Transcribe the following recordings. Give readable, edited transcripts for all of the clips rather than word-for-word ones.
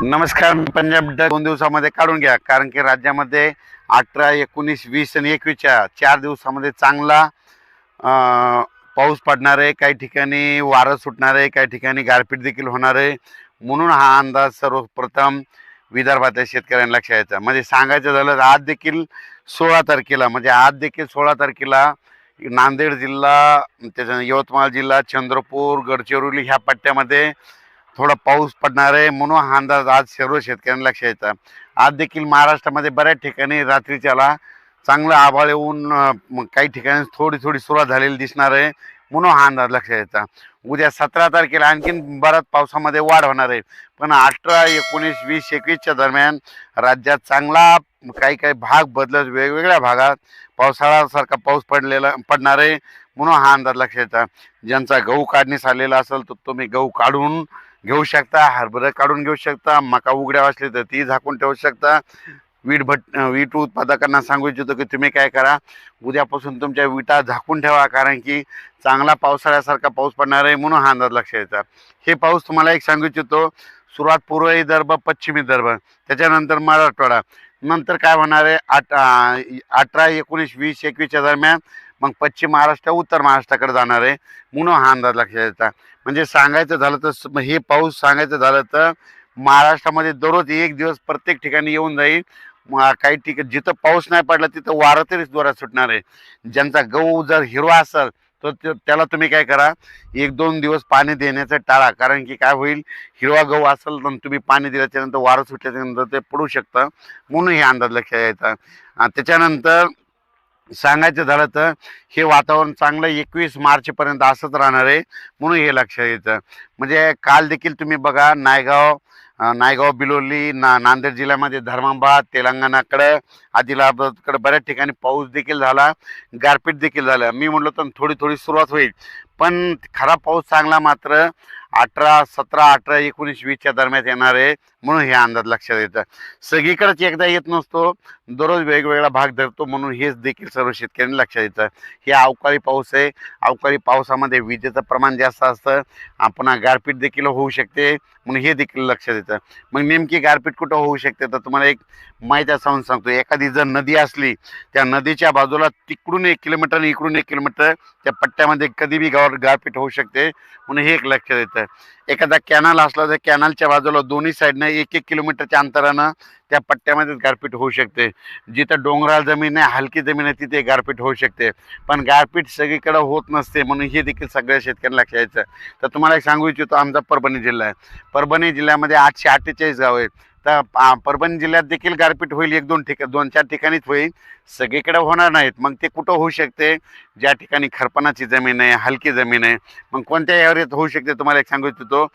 नमस्कार. पंजाब 2 दिवसामध्ये काढून घ्या, कारण की राज्यामध्ये 18, 19, 20 आणि 21च्या 4 दिवसामध्ये चांगला पाऊस पडणार आहे. काही ठिकाणी वारं सुटणार आहे, काही ठिकाणी गारपीट देखील होणार आहे. म्हणून हा अंदाज सर्वप्रथम विदर्भातल्या शेतकऱ्यांना लक्षात यायचा. म्हणजे सांगायचं झालं तर आज देखील 16 तारखेला, म्हणजे आज देखील 16 तारखेला नांदेड जिल्हा, त्याच्यानंतर यवतमाळ जिल्हा, चंद्रपूर, गडचिरोली ह्या पट्ट्यामध्ये थोडा पाऊस पडणार आहे. म्हणून हा अंदाज आज सर्व शेतकऱ्यांना लक्षात यायचा. आज देखील महाराष्ट्रामध्ये बऱ्याच ठिकाणी रात्रीच्याला चांगलं आभाळ येऊन काही ठिकाणी थोडी थोडी सुरुवात झालेली दिसणार आहे. म्हणून हा अंदाज लक्षात यायचा. उद्या 17 तारखेला आणखीन बराच पावसामध्ये वाढ होणार आहे. पण 18, 19, 20, 21च्या दरम्यान राज्यात चांगला काही काही भाग बदलत वेगवेगळ्या भागात पावसाळ्यासारखा पाऊस पडणार आहे. म्हणून हा अंदाज लक्षात यायचा. ज्यांचा गहू काढणीस आलेला असेल तर तुम्ही गहू काढून घेऊ शकता, हरभरा काढून घेऊ शकता, मका उघड्या असली तर ती झाकून ठेवू शकता. वीट उत्पादकांना सांगू इच्छितो की तुम्ही काय करा, उद्यापासून तुमच्या विटा झाकून ठेवा, कारण की चांगला पावसाळ्यासारखा पाऊस पडणार आहे. म्हणून हा अंदाज लक्षात यायचा. हे पाऊस तुम्हाला एक सांगू इच्छितो, सुरुवात पूर्व विदर्भ, पश्चिम विदर्भ, त्याच्यानंतर मराठवाडा, नंतर काय होणार आहे 18, 19, 20, 21च्या दरम्यान मग पश्चिम महाराष्ट्र, उत्तर महाराष्ट्राकडे जाणार आहे. म्हणून हा अंदाज लक्षात यायचा. म्हणजे सांगायचं झालं तर हे पाऊस सांगायचं झालं तर महाराष्ट्रामध्ये दररोज एक दिवस प्रत्येक ठिकाणी येऊन जाईल. काही ठिकाणी जिथं पाऊस नाही पडला तिथं वारं तरी जोरात सुटणार आहे. ज्यांचा गहू जर हिरवा असेल तर त्याला तुम्ही काय करा, 1-2 दिवस पाणी देण्याचं टाळा, कारण की काय होईल, हिरवा गहू असेल तर तुम्ही पाणी दिल्याच्यानंतर वारं सुटल्याच्यानंतर ते पडू शकतं. म्हणून हे अंदाज लक्षात यायचा. त्याच्यानंतर सांगायचं झालं तर हे वातावरण चांगलं 21 मार्चपर्यंत असंच राहणार आहे. म्हणून हे लक्षात यायचं. म्हणजे काल देखील तुम्ही बघा, नायगाव, बिलोली, नांदेड जिल्ह्यामध्ये धर्माबाद, तेलंगणाकडं, आदिलाबादकडे बऱ्याच ठिकाणी पाऊस देखील झाला, गारपीट देखील झालं. मी म्हटलं तर थोडी थोडी सुरुवात होईल, पण खरा पाऊस चांगला मात्र 17, 18, 19, 20च्या दरम्यान येणार आहे. म्हणून हे अंदाज लक्षात येतं. सगळीकडेच एकदा येत नसतो, दररोज वेगवेगळा भाग धरतो. म्हणून हेच देखील सर्व शेतकऱ्यांनी लक्षात येतं. हे अवकाळी पाऊस आहे. अवकाळी पावसामध्ये विजेचं प्रमाण जास्त असतं, पुन्हा गारपीट देखील होऊ शकते. म्हणून हे देखील लक्षात येतं. मग नेमकी गारपीट कुठं होऊ शकते तर तुम्हाला एक माहिती असं सांगतो. एखादी जर नदी असली, त्या नदीच्या बाजूला तिकडून 1 किलोमीटर आणि इकडून 1 किलोमीटर त्या पट्ट्यामध्ये कधी बी गारपीट होऊ शकते. म्हणून हे एक लक्षात येतं. एखादा कॅनल असला तर कॅनलच्या बाजूला दोन्ही साईडनं 1-1 किलोमीटरच्या अंतरानं त्या पट्ट्यामध्येच गारपीट होऊ शकते. जिथं डोंगराळ जमीन आहे, हलकी जमीन आहे, तिथे गारपीट होऊ शकते. पण गारपीट सगळीकडे होत नसते. म्हणून हे देखील सगळ्या शेतकऱ्यांना लक्षात यायचं. तर तुम्हाला एक सांगू इच्छितो, आमचा परभणी जिल्हा आहे. परभणी जिल्ह्यामध्ये 848 गाव आहेत. तर परभणी जिल्ह्यात देखील गारपीट होईल. 2-4 ठिकाणीच होईल, सगळीकडे होणार नाहीत. मग ते कुठं होऊ शकते, ज्या ठिकाणी खरपणाची जमीन आहे, हलकी जमीन आहे. मग कोणत्या एरियात होऊ शकते तुम्हाला एक सांगू इच्छितो.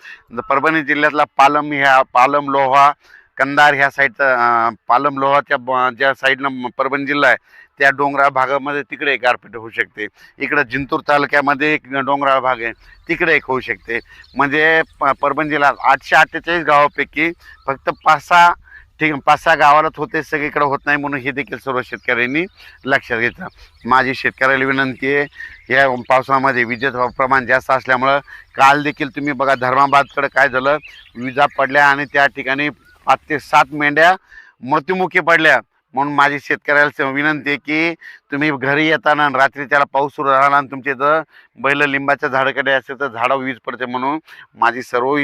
परभणी जिल्ह्यातला पालम, लोहा, कंधार ह्या साईडचा, पालम लोहाच्या ज्या साईडनं परभणी जिल्हा आहे त्या डोंगराळ भागामध्ये तिकडे गारपीट होऊ शकते. इकडं जिंतूर तालुक्यामध्ये एक डोंगराळ भाग आहे, तिकडे एक होऊ शकते. म्हणजे परभणी जिल्ह्यात 848 गावापैकी फक्त 5-6 गावालाच होते, सगळीकडे होत नाही. म्हणून हे देखील सर्व शेतकऱ्यांनी लक्षात घ्यायचं. माझी शेतकऱ्याला विनंती आहे, या पावसामध्ये विजेचं प्रमाण जास्त असल्यामुळं काल देखील तुम्ही बघा धर्माबादकडे काय झालं, विजा पडल्या आणि त्या ठिकाणी 5 ते 7 मेंढ्या मृत्युमुखी पडल्या. म्हणून माझी शेतकऱ्याला विनंती आहे की तुम्ही घरी येताना रात्री त्याला पाऊस सुरू राहिला आणि तुमचे जर बैल लिंबाच्या झाडाकडे असेल तर झाडावर वीज पडते. म्हणून माझी सर्व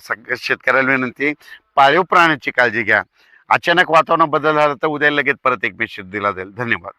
सगळ्या शेतकऱ्याला विनंती, पाळीव प्राण्याची काळजी घ्या. अचानक वातावरण बदल झाला तर उद्या लगेच परत एक मेसेज दिला जाईल. धन्यवाद.